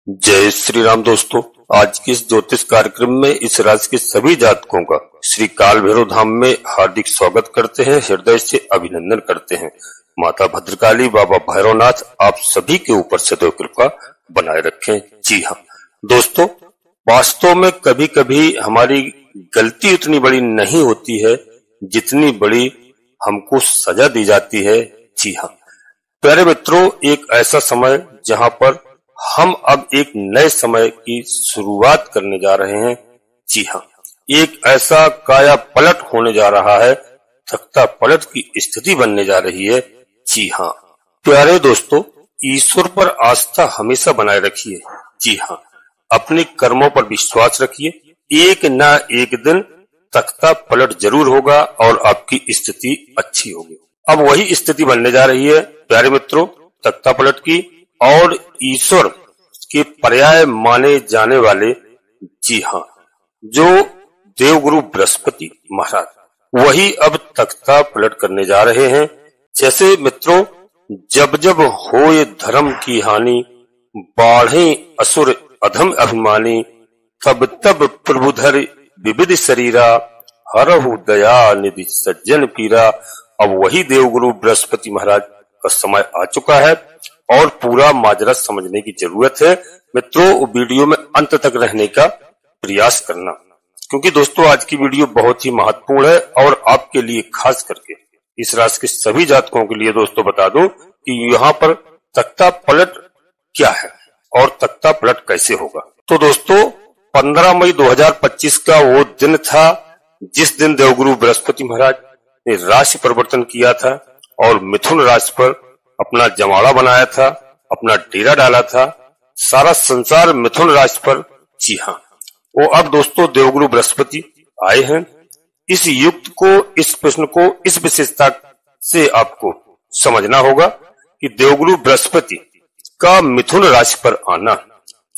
जय श्री राम दोस्तों, आज के इस ज्योतिष कार्यक्रम में इस राशि के सभी जातकों का श्री काल भैरव धाम में हार्दिक स्वागत करते हैं, हृदय से अभिनंदन करते हैं। माता भद्रकाली, बाबा भैरवनाथ आप सभी के ऊपर सदैव कृपा बनाए रखें। जी हाँ दोस्तों, वास्तव में कभी कभी हमारी गलती उतनी बड़ी नहीं होती है जितनी बड़ी हमको सजा दी जाती है। जी हाँ प्यारे मित्रों, एक ऐसा समय जहां पर हम अब एक नए समय की शुरुआत करने जा रहे हैं। जी हाँ, एक ऐसा काया पलट होने जा रहा है, तख्ता पलट की स्थिति बनने जा रही है। जी हाँ प्यारे दोस्तों, ईश्वर पर आस्था हमेशा बनाए रखिए। जी हाँ, अपने कर्मों पर विश्वास रखिए, एक ना एक दिन तख्ता पलट जरूर होगा और आपकी स्थिति अच्छी होगी। अब वही स्थिति बनने जा रही है प्यारे मित्रों, तख्ता पलट की, और ईश्वर के पर्याय माने जाने वाले, जी हाँ, जो देवगुरु बृहस्पति महाराज वही अब तख्ता पलट करने जा रहे हैं। जैसे मित्रों, जब जब होए धर्म की हानि, बाढ़े असुर अधम अभिमानी, तब तब प्रभुधर विविध शरीरा, हरहु दया निधि सज्जन पीरा। अब वही देवगुरु बृहस्पति महाराज का समय आ चुका है और पूरा माजरा समझने की जरूरत है। मित्रों, वीडियो में अंत तक रहने का प्रयास करना, क्योंकि दोस्तों आज की वीडियो बहुत ही महत्वपूर्ण है और आपके लिए खास करके इस राशि के सभी जातकों के लिए दोस्तों बता दूं कि यहाँ पर तख्ता पलट क्या है और तख्ता पलट कैसे होगा। तो दोस्तों 15 मई 2025 का वो दिन था जिस दिन देवगुरु बृहस्पति महाराज ने राशि परिवर्तन किया था और मिथुन राशि पर अपना जमाड़ा बनाया था, अपना डेरा डाला था। सारा संसार मिथुन राशि पर, जी हाँ, वो अब दोस्तों देवगुरु बृहस्पति आए हैं। इस युक्त को, इस प्रश्न को, इस विशेषता से आपको समझना होगा कि देवगुरु बृहस्पति का मिथुन राशि पर आना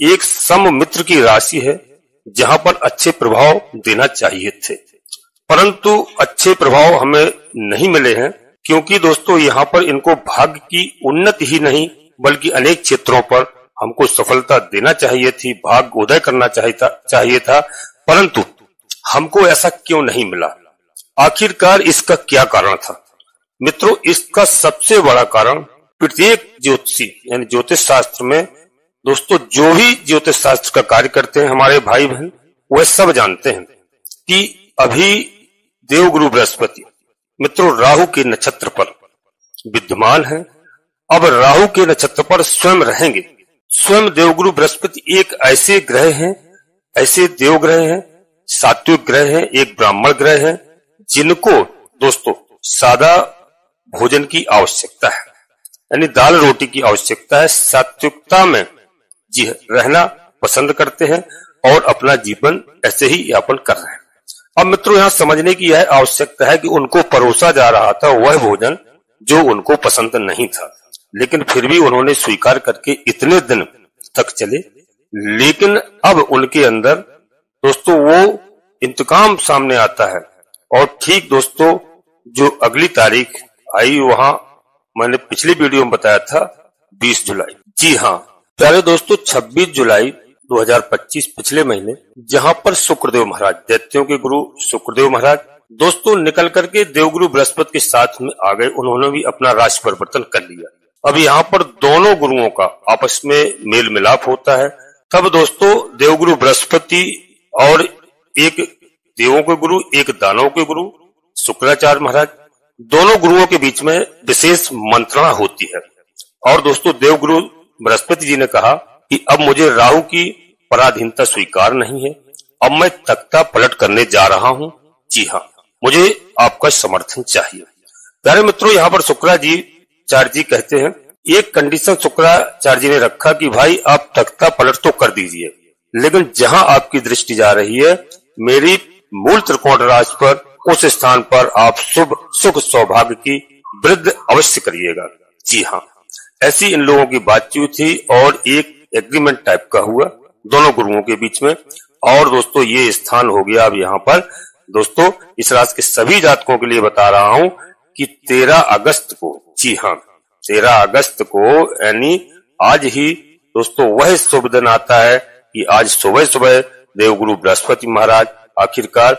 एक सममित्र की राशि है, जहां पर अच्छे प्रभाव देना चाहिए थे, परंतु अच्छे प्रभाव हमें नहीं मिले हैं, क्योंकि दोस्तों यहाँ पर इनको भाग्य की उन्नति ही नहीं बल्कि अनेक क्षेत्रों पर हमको सफलता देना चाहिए थी, भाग्य उदय करना चाहिए था, परंतु हमको ऐसा क्यों नहीं मिला। आखिरकार इसका क्या कारण था मित्रों? इसका सबसे बड़ा कारण प्रत्येक ज्योतिषी यानी ज्योतिष शास्त्र में दोस्तों, जो भी ज्योतिष शास्त्र का कार्य करते हैं हमारे भाई बहन, वह सब जानते हैं कि अभी देवगुरु बृहस्पति मित्रों राहु के नक्षत्र पर विद्यमान है। अब राहु के नक्षत्र पर स्वयं रहेंगे। स्वयं देवगुरु बृहस्पति एक ऐसे ग्रह हैं, ऐसे देव ग्रह हैं, सात्विक ग्रह हैं, एक ब्राह्मण ग्रह हैं, जिनको दोस्तों सादा भोजन की आवश्यकता है, यानी दाल रोटी की आवश्यकता है। सात्विकता में जी रहना पसंद करते हैं और अपना जीवन ऐसे ही यापन कर रहे हैं। अब मित्रों यहाँ समझने की यह आवश्यकता है कि उनको परोसा जा रहा था वह भोजन जो उनको पसंद नहीं था, लेकिन फिर भी उन्होंने स्वीकार करके इतने दिन तक चले। लेकिन अब उनके अंदर दोस्तों वो इंतकाम सामने आता है, और ठीक दोस्तों जो अगली तारीख आई, वहां मैंने पिछली वीडियो में बताया था 20 जुलाई। जी हाँ प्यारे दोस्तों, 26 जुलाई 2025 पिछले महीने, जहां पर शुक्रदेव महाराज, दैत्यों के गुरु शुक्रदेव महाराज दोस्तों निकल करके देवगुरु बृहस्पति के साथ में आ गए। उन्होंने भी अपना राशि परिवर्तन कर लिया। अब यहाँ पर दोनों गुरुओं का आपस में मेल मिलाप होता है। तब दोस्तों देवगुरु बृहस्पति और एक देवों के गुरु, एक दानवों के गुरु शुक्राचार्य महाराज, दोनों गुरुओं के बीच में विशेष मंत्रणा होती है। और दोस्तों देवगुरु बृहस्पति जी ने कहा कि अब मुझे राहु की पराधीनता स्वीकार नहीं है, अब मैं तख्ता पलट करने जा रहा हूं। जी हाँ, मुझे आपका समर्थन चाहिए। प्यारे मित्रों, यहाँ पर शुक्राचार्य जी कहते हैं, एक कंडीशन शुक्राचार्य जी ने रखा कि भाई आप तख्ता पलट तो कर दीजिए, लेकिन जहां आपकी दृष्टि जा रही है मेरी मूल त्रिकोण राशि पर, उस स्थान पर आप शुभ सुख सौभाग्य की वृद्धि अवश्य करिएगा। जी हाँ, ऐसी इन लोगों की बातचीत थी और एक एग्रीमेंट टाइप का हुआ दोनों गुरुओं के बीच में। और दोस्तों ये स्थान हो गया अब यहाँ पर दोस्तों इस राशि के सभी जातकों के लिए बता रहा हूं कि 13 अगस्त को, जी हाँ 13 अगस्त को, यानी आज ही दोस्तों वह शुभ दिन आता है कि आज सुबह सुबह देवगुरु बृहस्पति महाराज आखिरकार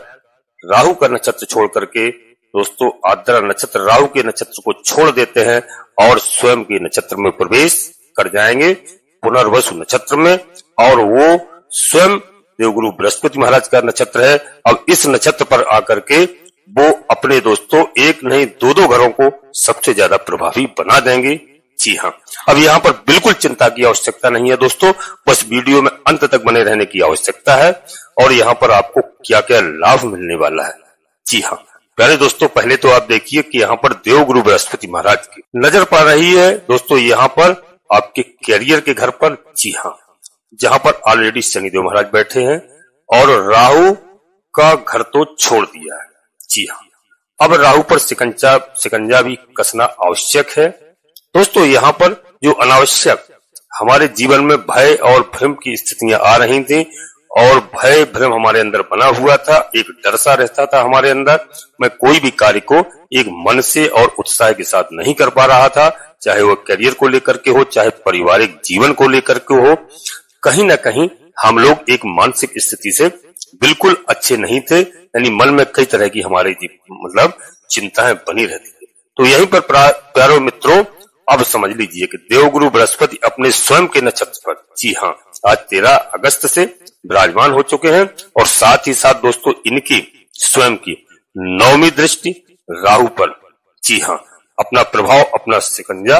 राहु का नक्षत्र छोड़ करके दोस्तों आर्द्रा नक्षत्र राहु के नक्षत्र को छोड़ देते हैं और स्वयं के नक्षत्र में प्रवेश कर जाएंगे पुनर्वसु नक्षत्र में। और वो स्वयं देवगुरु बृहस्पति महाराज का नक्षत्र है। अब इस नक्षत्र पर आकर के वो अपने दोस्तों एक नहीं दो घरों को सबसे ज्यादा प्रभावी बना देंगे। जी हाँ, अब यहाँ पर बिल्कुल चिंता की आवश्यकता नहीं है दोस्तों, बस वीडियो में अंत तक बने रहने की आवश्यकता है। और यहाँ पर आपको क्या क्या लाभ मिलने वाला है। जी हाँ प्यारे दोस्तों, पहले तो आप देखिए कि यहाँ पर देवगुरु बृहस्पति महाराज की नजर पड़ रही है दोस्तों यहाँ पर आपके कैरियर के घर पर। जी हाँ, जहां पर ऑलरेडी शनिदेव महाराज बैठे हैं और राहु का घर तो छोड़ दिया है। जी हाँ, अब राहु पर शिकंजा भी कसना आवश्यक है दोस्तों। यहाँ पर जो अनावश्यक हमारे जीवन में भय और भ्रम की स्थितियां आ रही थी और भय भ्रम हमारे अंदर बना हुआ था, एक डर सा रहता था हमारे अंदर। मैं कोई भी कार्य को एक मन से और उत्साह के साथ नहीं कर पा रहा था, चाहे वो करियर को लेकर के हो, चाहे पारिवारिक जीवन को लेकर के हो। कहीं ना कहीं हम लोग एक मानसिक स्थिति से बिल्कुल अच्छे नहीं थे, यानी मन में कई तरह की हमारी मतलब चिंताएं बनी रहती थी। तो यहीं पर प्यारे मित्रों अब समझ लीजिए कि देवगुरु बृहस्पति अपने स्वयं के नक्षत्र पर जी हाँ आज 13 अगस्त से विराजमान हो चुके हैं और साथ ही साथ दोस्तों इनकी स्वयं की 9वीं दृष्टि राहु पर जी हाँ अपना प्रभाव अपना शिकंजा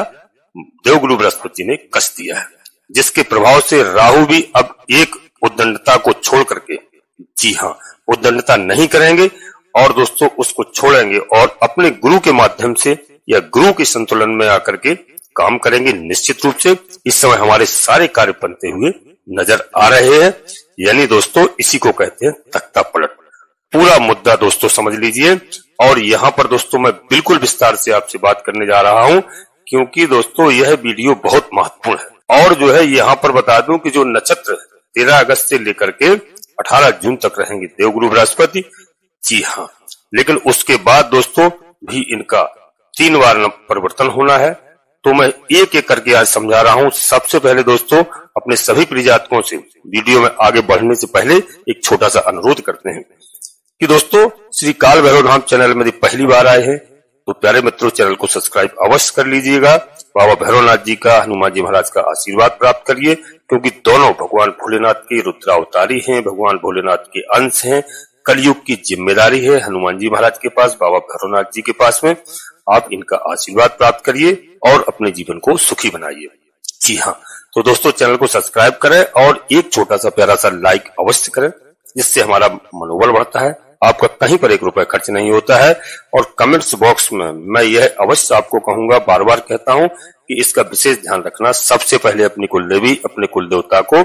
देवगुरु बृहस्पति ने कस दिया है, जिसके प्रभाव से राहु भी अब एक उद्दंडता को छोड़ करके जी हाँ उद्दंडता नहीं करेंगे और दोस्तों उसको छोड़ेंगे और अपने गुरु के माध्यम से या गुरु के संतुलन में आकर के काम करेंगे। निश्चित रूप से इस समय हमारे सारे कार्य बनते हुए नजर आ रहे हैं, यानी दोस्तों इसी को कहते हैं तख्ता पलट। पूरा मुद्दा दोस्तों समझ लीजिए और यहाँ पर दोस्तों मैं बिल्कुल विस्तार से आपसे बात करने जा रहा हूँ क्योंकि दोस्तों यह वीडियो बहुत महत्वपूर्ण है। और जो है यहाँ पर बता दूं कि जो नक्षत्र 13 अगस्त से लेकर के 18 जून तक रहेंगे देवगुरु बृहस्पति जी हाँ, लेकिन उसके बाद दोस्तों भी इनका 3 बार परिवर्तन होना है। तो मैं एक एक करके आज समझा रहा हूं। सबसे पहले दोस्तों अपने सभी प्रिय जातकों से वीडियो में आगे बढ़ने से पहले एक छोटा सा अनुरोध करते हैं कि दोस्तों श्री काल भैरव धाम चैनल में पहली बार आए हैं तो प्यारे मित्रों चैनल को सब्सक्राइब अवश्य कर लीजिएगा। बाबा भैरवनाथ जी का हनुमान जी महाराज का आशीर्वाद प्राप्त करिए क्योंकि दोनों भगवान भोलेनाथ के रुद्रावतारी हैं, भगवान भोलेनाथ के अंश हैं। कलयुग की जिम्मेदारी है हनुमान जी महाराज के पास, बाबा भैरवनाथ जी के पास में। आप इनका आशीर्वाद प्राप्त करिए और अपने जीवन को सुखी बनाइए। जी हाँ, तो दोस्तों चैनल को सब्सक्राइब करें और एक छोटा सा प्यारा सा लाइक अवश्य करें, जिससे हमारा मनोबल बढ़ता है। आपका कहीं पर 1 रुपया खर्च नहीं होता है। और कमेंट्स बॉक्स में मैं यह अवश्य आपको कहूंगा, बार बार कहता हूं कि इसका विशेष ध्यान रखना। सबसे पहले अपनी कुलदेवी, अपने कुल देवता को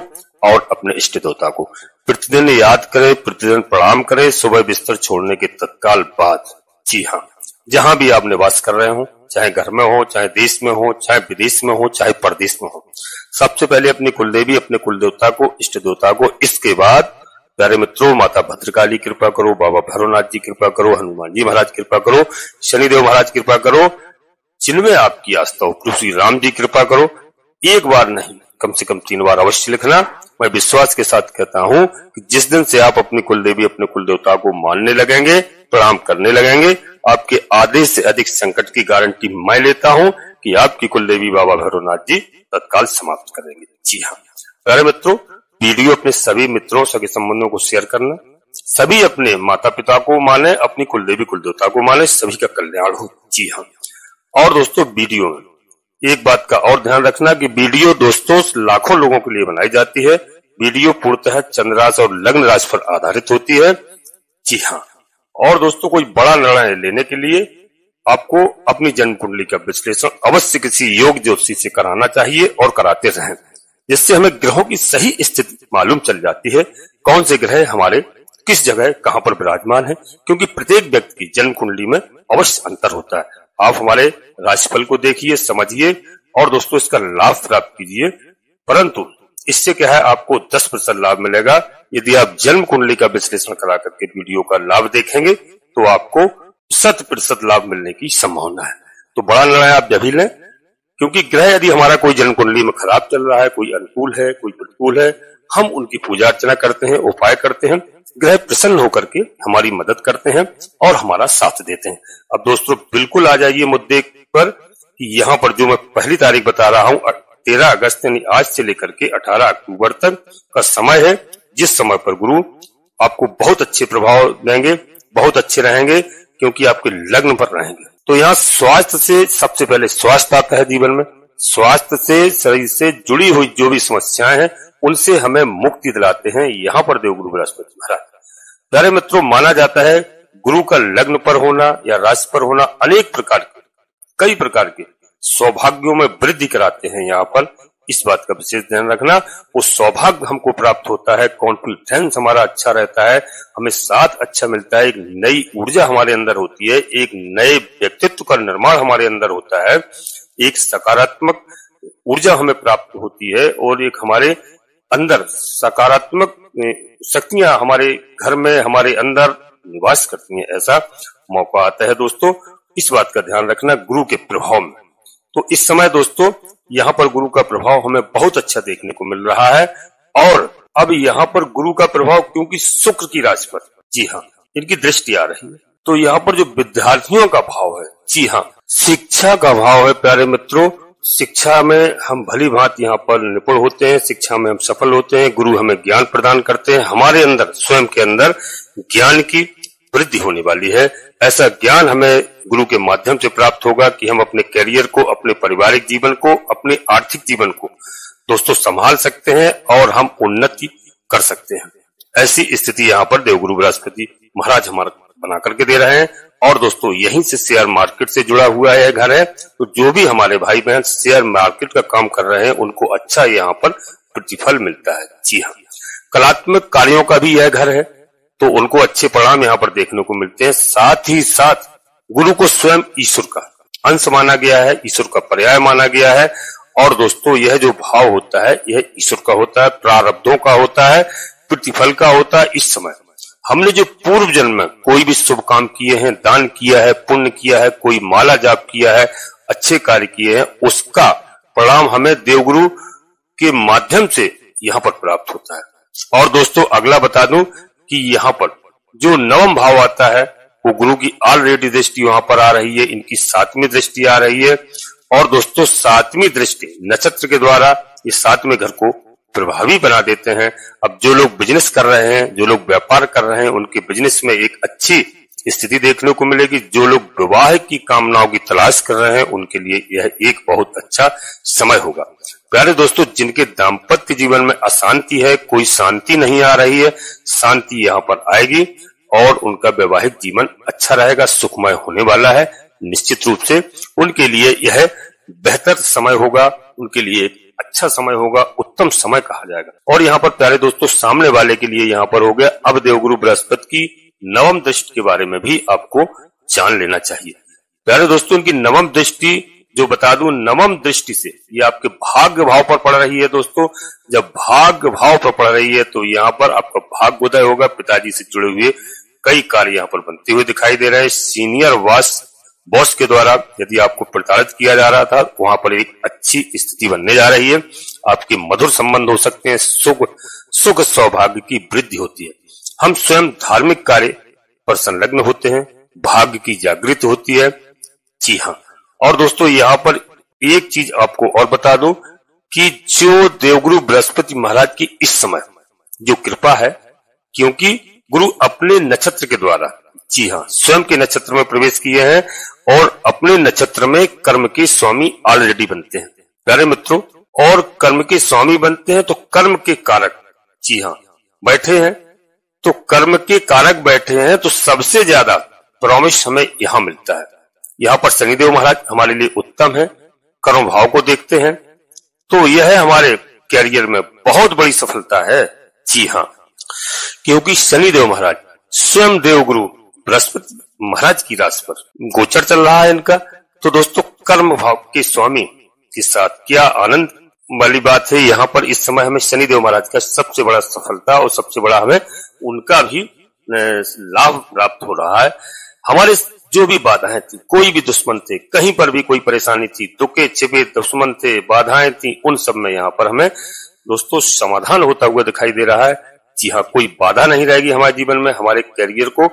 और अपने इष्ट देवता को प्रतिदिन याद करें, प्रतिदिन प्रणाम करें सुबह बिस्तर छोड़ने के तत्काल बाद। जी हाँ, जहां भी आप निवास कर रहे हो, चाहे घर में हो, चाहे देश में हो, चाहे विदेश में हो, चाहे परदेश में हो, सबसे पहले अपनी कुलदेवी, अपने कुल देवता को, इष्ट देवता को, इसके बाद प्यारे मित्रों माता भद्रकाली कृपा करो, बाबा भैरवनाथ जी कृपा करो, हनुमान जी महाराज कृपा करो, शनिदेव महाराज कृपा करो, जिनमें आपकी आस्था हो, प्रभु श्री राम जी कृपा करो। एक बार नहीं, कम से कम 3 बार अवश्य लिखना। मैं विश्वास के साथ कहता हूं कि जिस दिन से आप अपनी कुलदेवी, अपने कुल देवता को मानने लगेंगे, प्रणाम करने लगेंगे, आपके आधे से अधिक संकट की गारंटी मैं लेता हूं कि आपकी कुलदेवी बाबा भैरवनाथ जी तत्काल समाप्त करेंगे। जी हाँ प्यारे मित्रों, वीडियो अपने सभी मित्रों, सगे संबंधों को शेयर करना। सभी अपने माता पिता को माने, अपनी कुलदेवी कुल देवता को माने, सभी का कल्याण हो। जी हाँ, और दोस्तों वीडियो में एक बात का और ध्यान रखना कि वीडियो दोस्तों लाखों लोगों के लिए बनाई जाती है। वीडियो पूर्णतः चंद्र राशि और लग्न राशि पर आधारित होती है। जी हाँ, और दोस्तों कोई बड़ा निर्णय लेने के लिए आपको अपनी जन्म कुंडली का विश्लेषण अवश्य किसी योग ज्योतिषी से कराना चाहिए और कराते रहें, जिससे हमें ग्रहों की सही स्थिति मालूम चल जाती है, कौन से ग्रह हमारे किस जगह कहां पर विराजमान है, क्योंकि प्रत्येक व्यक्ति की जन्म कुंडली में अवश्य अंतर होता है। आप हमारे राशिफल को देखिए, समझिए और दोस्तों इसका लाभ प्राप्त कीजिए। परंतु इससे क्या है, आपको 10% लाभ मिलेगा। यदि आप जन्म कुंडली का विश्लेषण करा करके वीडियो का लाभ देखेंगे तो आपको 100% लाभ मिलने की संभावना है। तो बड़ा निर्णय आप जब भी लें, क्योंकि ग्रह यदि हमारा कोई जन्म कुंडली में खराब चल रहा है, कोई अनुकूल है, कोई प्रतिकूल है, हम उनकी पूजा अर्चना करते हैं, उपाय करते हैं, ग्रह प्रसन्न होकर के हमारी मदद करते हैं और हमारा साथ देते हैं। अब दोस्तों बिल्कुल आ जाइए मुद्दे पर कि यहाँ पर जो मैं पहली तारीख बता रहा हूँ 13 अगस्त यानी आज से लेकर के 18 अक्टूबर तक का समय है, जिस समय पर गुरु आपको बहुत अच्छे प्रभाव देंगे, बहुत अच्छे रहेंगे, क्योंकि आपके लग्न पर रहेंगे। तो यहाँ स्वास्थ्य से सबसे पहले स्वास्थ्य आता है जीवन में। स्वास्थ्य से, शरीर से जुड़ी हुई जो भी समस्याएं हैं उनसे हमें मुक्ति दिलाते हैं यहाँ पर देवगुरु बृहस्पति महाराज। प्यारे मित्रों, माना जाता है गुरु का लग्न पर होना या राशि पर होना अनेक प्रकार के, कई प्रकार के सौभाग्यों में वृद्धि कराते हैं। यहाँ पर इस बात का विशेष ध्यान रखना, वो सौभाग्य हमको प्राप्त होता है, कॉन्फिडेंस हमारा अच्छा रहता है, हमें साथ अच्छा मिलता है, एक नई ऊर्जा हमारे अंदर होती है, एक नए व्यक्तित्व का निर्माण हमारे अंदर होता है, एक सकारात्मक ऊर्जा हमें प्राप्त होती है और एक हमारे अंदर सकारात्मक शक्तियां हमारे घर में, हमारे अंदर निवास करती हैं। ऐसा मौका आता है दोस्तों, इस बात का ध्यान रखना गुरु के प्रभाव में। तो इस समय दोस्तों यहाँ पर गुरु का प्रभाव हमें बहुत अच्छा देखने को मिल रहा है। और अब यहाँ पर गुरु का प्रभाव क्योंकि शुक्र की राशि पर, जी हाँ, इनकी दृष्टि आ रही है, तो यहाँ पर जो विद्यार्थियों का भाव है, जी हाँ, शिक्षा का भाव है। प्यारे मित्रों, शिक्षा में हम भली भांति यहाँ पर निपुण होते हैं, शिक्षा में हम सफल होते हैं, गुरु हमें ज्ञान प्रदान करते हैं, हमारे अंदर स्वयं के अंदर ज्ञान की वृद्धि होने वाली है। ऐसा ज्ञान हमें गुरु के माध्यम से प्राप्त होगा कि हम अपने करियर को, अपने पारिवारिक जीवन को, अपने आर्थिक जीवन को दोस्तों संभाल सकते हैं और हम उन्नति कर सकते हैं। ऐसी स्थिति यहाँ पर देवगुरु बृहस्पति महाराज हमारा बना करके दे रहे हैं। और दोस्तों यहीं से शेयर मार्केट से जुड़ा हुआ यह घर है, तो जो भी हमारे भाई बहन शेयर मार्केट का काम कर रहे हैं उनको अच्छा यहाँ पर प्रतिफल मिलता है। जी हाँ, कलात्मक कार्यों का भी यह घर है, तो उनको अच्छे परिणाम यहाँ पर देखने को मिलते हैं। साथ ही साथ गुरु को स्वयं ईश्वर का अंश माना गया है, ईश्वर का पर्याय माना गया है। और दोस्तों यह जो भाव होता है यह ईश्वर का होता है, प्रारब्धों का होता है, प्रतिफल का होता है। इस समय हमने जो पूर्व जन्म में कोई भी शुभ काम किए हैं, दान किया है, पुण्य किया है, कोई माला जाप किया है, अच्छे कार्य किए हैं, उसका परिणाम हमें देवगुरु के माध्यम से यहाँ पर प्राप्त होता है। और दोस्तों अगला बता दूं कि यहाँ पर जो नवम भाव आता है वो गुरु की ऑलरेडी दृष्टि वहां पर आ रही है, इनकी 7वीं दृष्टि आ रही है। और दोस्तों 7वीं दृष्टि नक्षत्र के द्वारा इस 7वें घर को प्रभावी बना देते हैं। अब जो लोग बिजनेस कर रहे हैं, जो लोग व्यापार कर रहे हैं, उनके बिजनेस में एक अच्छी स्थिति देखने को मिलेगी। जो लोग विवाह की कामनाओं की तलाश कर रहे हैं उनके लिए यह एक बहुत अच्छा समय होगा। प्यारे दोस्तों, जिनके दाम्पत्य जीवन में अशांति है, कोई शांति नहीं आ रही है, शांति यहाँ पर आएगी और उनका वैवाहिक जीवन अच्छा रहेगा, सुखमय होने वाला है। निश्चित रूप से उनके लिए यह बेहतर समय होगा, उनके लिए एक अच्छा समय होगा, उत्तम समय कहा जाएगा। और यहाँ पर प्यारे दोस्तों सामने वाले के लिए यहाँ पर हो गया। अब देवगुरु बृहस्पति की नवम दृष्टि के बारे में भी आपको जान लेना चाहिए। प्यारे दोस्तों, इनकी नवम दृष्टि जो बता दूं, नवम दृष्टि से ये आपके भाग्य भाव पर पड़ रही है। दोस्तों जब भाग्य भाव पर पड़ रही है तो यहाँ पर आपका भाग्योदय होगा। पिताजी से जुड़े हुए कई कार्य यहाँ पर बनते हुए दिखाई दे रहे हैं। सीनियर बॉस के द्वारा यदि आपको प्रताड़ित किया जा रहा था, वहां पर एक अच्छी स्थिति बनने जा रही है। आपके मधुर संबंध हो सकते हैं, सुख सौभाग्य की वृद्धि होती है। हम स्वयं धार्मिक कार्य पर संलग्न होते हैं, भाग्य की जागृति होती है। जी हाँ, और दोस्तों यहाँ पर एक चीज आपको और बता दूं कि जो देवगुरु बृहस्पति महाराज की इस समय जो कृपा है, क्योंकि गुरु अपने नक्षत्र के द्वारा, जी हाँ, स्वयं के नक्षत्र में प्रवेश किए हैं और अपने नक्षत्र में कर्म के स्वामी ऑलरेडी बनते हैं। प्यारे मित्रों, और कर्म के स्वामी बनते हैं तो कर्म के कारक, जी हाँ, बैठे हैं, तो कर्म के कारक बैठे हैं, तो सबसे ज्यादा प्रॉमिस हमें यहाँ मिलता है। यहाँ पर शनिदेव महाराज हमारे लिए उत्तम है, कर्म भाव को देखते हैं, तो यह हमारे कैरियर में बहुत बड़ी सफलता है। जी हाँ, क्योंकि शनिदेव महाराज स्वयं देवगुरु बृहस्पति महाराज की राशि पर गोचर चल रहा है इनका। तो दोस्तों कर्म भाव के स्वामी के साथ क्या आनंद वाली बात है। यहाँ पर इस समय हमें शनिदेव महाराज का सबसे बड़ा सफलता और सबसे बड़ा हमें उनका भी लाभ प्राप्त हो रहा है। हमारे जो भी बाधाएं थी, कोई भी दुश्मन थे, कहीं पर भी कोई परेशानी थी, दुखे छिपे दुश्मन थे, बाधाएं थी, उन सब में यहाँ पर हमें दोस्तों समाधान होता हुआ दिखाई दे रहा है। जी हाँ, कोई बाधा नहीं रहेगी हमारे जीवन में। हमारे करियर को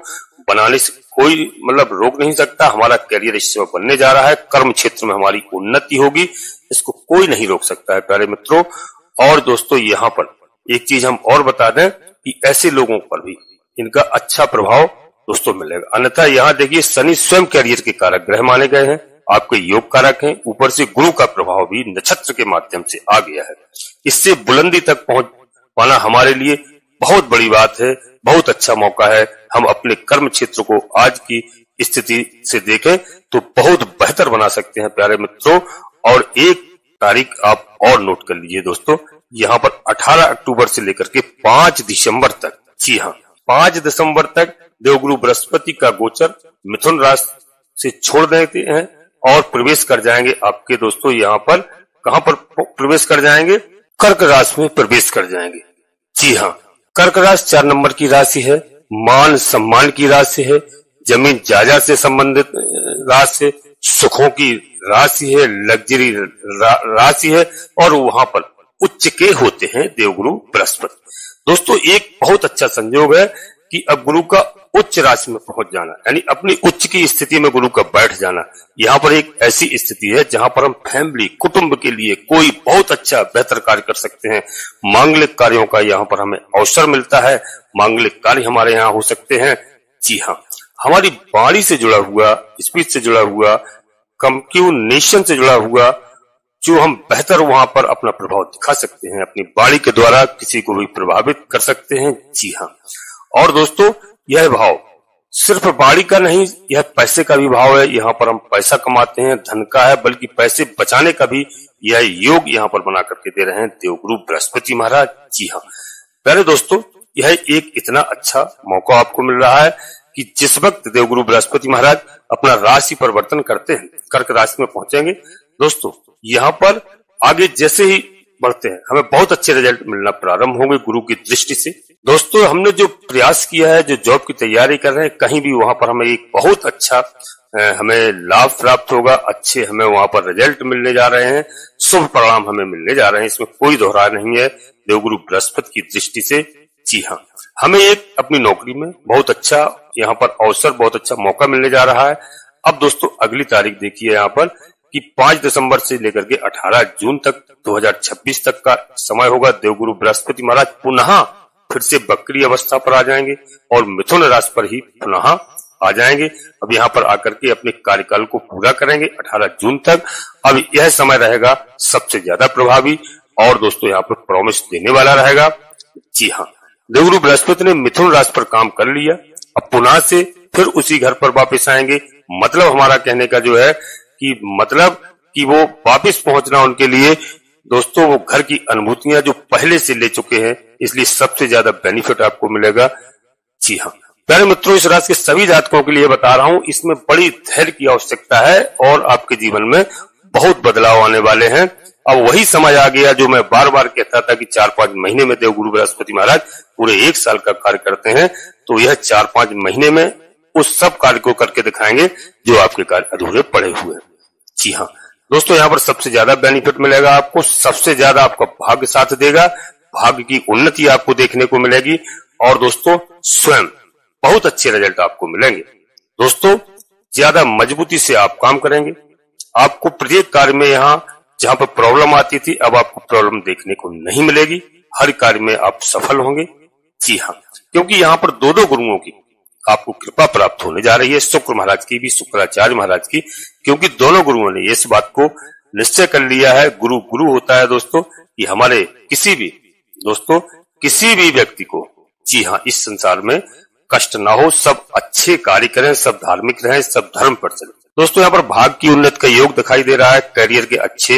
बनाने से कोई रोक नहीं सकता। हमारा करियर इस समय बनने जा रहा है, कर्म क्षेत्र में हमारी उन्नति होगी, इसको कोई नहीं रोक सकता है प्यारे मित्रों। और दोस्तों यहाँ पर एक चीज हम और बता दें कि ऐसे लोगों पर भी इनका अच्छा प्रभाव दोस्तों मिलेगा। अन्यथा यहाँ देखिए शनि स्वयं करियर के कारक ग्रह माने गए हैं, आपके योग कारक हैं, ऊपर से गुरु का प्रभाव भी नक्षत्र के माध्यम से आ गया है। इससे बुलंदी तक पहुंच पाना हमारे लिए बहुत बड़ी बात है, बहुत अच्छा मौका है। हम अपने कर्म क्षेत्र को आज की स्थिति से देखें तो बहुत बेहतर बना सकते हैं प्यारे मित्रों। और एक तारीख आप और नोट कर लीजिए दोस्तों, यहाँ पर 18 अक्टूबर से लेकर के 5 दिसंबर तक, जी हाँ 5 दिसंबर तक देवगुरु बृहस्पति का गोचर मिथुन राशि से छोड़ देते हैं और प्रवेश कर जाएंगे आपके दोस्तों यहाँ पर, कहां पर प्रवेश कर जाएंगे? कर्क राशि में प्रवेश कर जाएंगे। जी हाँ, कर्क राशि 4 नंबर की राशि है, मान सम्मान की राशि है, जमीन जायदाद से संबंधित राशि है, सुखों की राशि है, लग्जरी राशि है, और वहां पर उच्च के होते हैं देवगुरु बृहस्पति। दोस्तों एक बहुत अच्छा संयोग है कि अब गुरु का उच्च राशि में पहुंच जाना, यानी अपनी उच्च की स्थिति में गुरु का बैठ जाना। यहाँ पर एक ऐसी स्थिति है जहां पर हम फैमिली कुटुंब के लिए कोई बहुत अच्छा बेहतर कार्य कर सकते हैं। मांगलिक कार्यों का यहाँ पर हमें अवसर मिलता है, मांगलिक कार्य हमारे यहाँ हो सकते हैं। जी हाँ, हमारी वाणी से जुड़ा हुआ, स्पीच से जुड़ा हुआ, कम्युनिकेशन से जुड़ा हुआ, जो हम बेहतर वहां पर अपना प्रभाव दिखा सकते हैं, अपनी वाणी के द्वारा किसी को भी प्रभावित कर सकते हैं। जी हाँ, और दोस्तों यह भाव सिर्फ वाणी का नहीं, यह पैसे का भी भाव है। यहाँ पर हम पैसा कमाते हैं, धन का है, बल्कि पैसे बचाने का भी यह योग यहाँ पर बना करके दे रहे हैं देवगुरु बृहस्पति महाराज। जी हाँ प्यारे दोस्तों, यह एक इतना अच्छा मौका आपको मिल रहा है कि जिस वक्त देवगुरु बृहस्पति महाराज अपना राशि परिवर्तन करते हैं, कर्क राशि में पहुंचेंगे दोस्तों, यहाँ पर आगे जैसे ही बढ़ते हैं हमें बहुत अच्छे रिजल्ट मिलना प्रारंभ होंगे गुरु की दृष्टि से। दोस्तों हमने जो प्रयास किया है, जो जॉब की तैयारी कर रहे हैं, कहीं भी वहां पर हमें एक बहुत अच्छा हमें लाभ प्राप्त होगा, अच्छे हमें वहां पर रिजल्ट मिलने जा रहे हैं, शुभ परिणाम हमें मिलने जा रहे हैं, इसमें कोई दोहरा नहीं है देवगुरु बृहस्पति की दृष्टि से। जी हाँ, हमें एक अपनी नौकरी में बहुत अच्छा यहाँ पर अवसर, बहुत अच्छा मौका मिलने जा रहा है। अब दोस्तों अगली तारीख देखिए यहाँ पर कि 5 दिसंबर से लेकर के 18 जून तक 2026 तक का समय होगा। देवगुरु बृहस्पति महाराज पुनः फिर से वक्री अवस्था पर आ जाएंगे और मिथुन राशि पर ही पुनः आ जाएंगे। अब यहाँ पर आकर के अपने कार्यकाल को पूरा करेंगे 18 जून तक। अब यह समय रहेगा सबसे ज्यादा प्रभावी और दोस्तों यहाँ पर प्रॉमिस देने वाला रहेगा। जी हाँ, देवगुरु बृहस्पति ने मिथुन राशि पर काम कर लिया, अब पुनः से फिर उसी घर पर वापस आएंगे। मतलब हमारा कहने का जो है कि वो वापस पहुंचना उनके लिए दोस्तों वो घर की अनुभूतियां जो पहले से ले चुके हैं, इसलिए सबसे ज्यादा बेनिफिट आपको मिलेगा। जी हाँ प्यारे मित्रों, इस राशि के सभी जातकों के लिए बता रहा हूं, इसमें बड़ी धैर्य की आवश्यकता है और आपके जीवन में बहुत बदलाव आने वाले हैं। अब वही समय आ गया जो मैं बार बार कहता था कि 4-5 महीने में देवगुरु बृहस्पति महाराज पूरे 1 साल का कार्य करते हैं, तो यह 4-5 महीने में उस सब कार्य को करके दिखाएंगे जो आपके कार्य अधूरे पड़े हुए हैं। जी हाँ दोस्तों, यहाँ पर सबसे ज्यादा बेनिफिट मिलेगा आपको, सबसे ज्यादा आपका भाग्य साथ देगा, भाग्य की उन्नति आपको देखने को मिलेगी और दोस्तों स्वयं बहुत अच्छे रिजल्ट आपको मिलेंगे। दोस्तों ज्यादा मजबूती से आप काम करेंगे, आपको प्रत्येक कार्य में यहाँ जहाँ पर प्रॉब्लम आती थी अब आपको प्रॉब्लम देखने को नहीं मिलेगी, हर कार्य में आप सफल होंगे। जी हाँ, क्योंकि यहाँ पर 2 गुरुओं की आपको कृपा प्राप्त होने जा रही है, शुक्र महाराज की भी, शुक्राचार्य महाराज की, क्योंकि दोनों गुरुओं ने इस बात को निश्चय कर लिया है। गुरु गुरु होता है दोस्तों, कि हमारे किसी भी व्यक्ति को, जी हाँ, इस संसार में कष्ट ना हो, सब अच्छे कार्य करें, सब धार्मिक रहें, सब धर्म पर चले। दोस्तों यहाँ पर भाग्य की उन्नति का योग दिखाई दे रहा है, करियर के अच्छे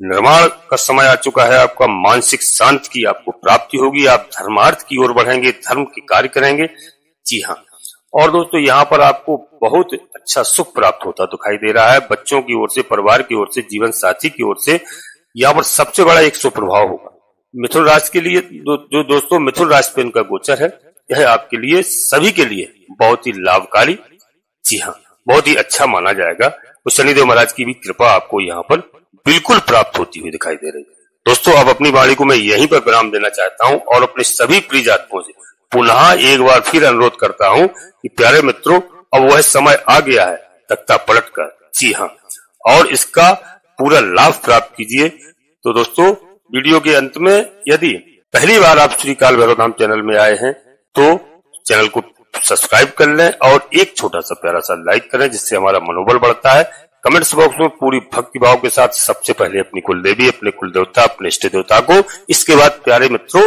निर्माण का समय आ चुका है, आपका मानसिक शांति की आपको प्राप्ति होगी, आप धर्मार्थ की ओर बढ़ेंगे, धर्म के कार्य करेंगे। जी हाँ, और दोस्तों यहाँ पर आपको बहुत अच्छा सुख प्राप्त होता दिखाई दे रहा है, बच्चों की ओर से, परिवार की ओर से, जीवन साथी की ओर से। यहाँ पर सबसे बड़ा एक सुप्रभाव होगा मिथुन राशि के लिए, जो दोस्तों मिथुन राशि पे इनका गोचर है, यह आपके लिए, सभी के लिए बहुत ही लाभकारी। जी हाँ, बहुत ही अच्छा माना जाएगा। तो शनिदेव महाराज की भी कृपा आपको यहाँ पर बिल्कुल प्राप्त होती हुई दिखाई दे रही है। दोस्तों, अब अपनी वाणी को मैं यहीं पर विराम देना चाहता हूँ और अपने सभी प्रिय जातकों से पुनः एक बार फिर अनुरोध करता हूँ कि प्यारे मित्रों, अब वह समय आ गया है तख्ता पलट कर, जी हाँ, और इसका पूरा लाभ प्राप्त कीजिए। तो दोस्तों, वीडियो के अंत में यदि पहली बार आप श्री काल भैरव धाम चैनल में आए हैं तो चैनल को सब्सक्राइब कर लें और एक छोटा सा प्यारा सा लाइक करें, जिससे हमारा मनोबल बढ़ता है। कमेंट्स बॉक्स में पूरी भक्ति भाव के साथ सबसे पहले अपनी कुल देवी, अपने कुल देवता, अपने इष्ट देवता को, इसके बाद प्यारे मित्रों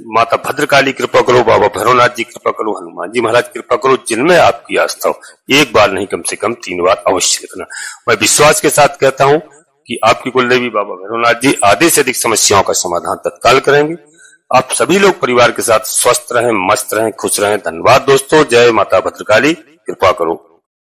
माता भद्रकाली कृपा करो, बाबा भैरवनाथ जी कृपा करो, हनुमान जी महाराज कृपा करो, जिनमें आपकी आस्था हो, एक बार नहीं कम से कम 3 बार अवश्य लिखना। मैं विश्वास के साथ कहता हूँ कि आपकी कुल देवी बाबा भैरवनाथ जी आधे से अधिक समस्याओं का समाधान तत्काल करेंगे। आप सभी लोग परिवार के साथ स्वस्थ रहें, मस्त रहें, खुश रहें। धन्यवाद दोस्तों। जय माता भद्रकाली, कृपा करो।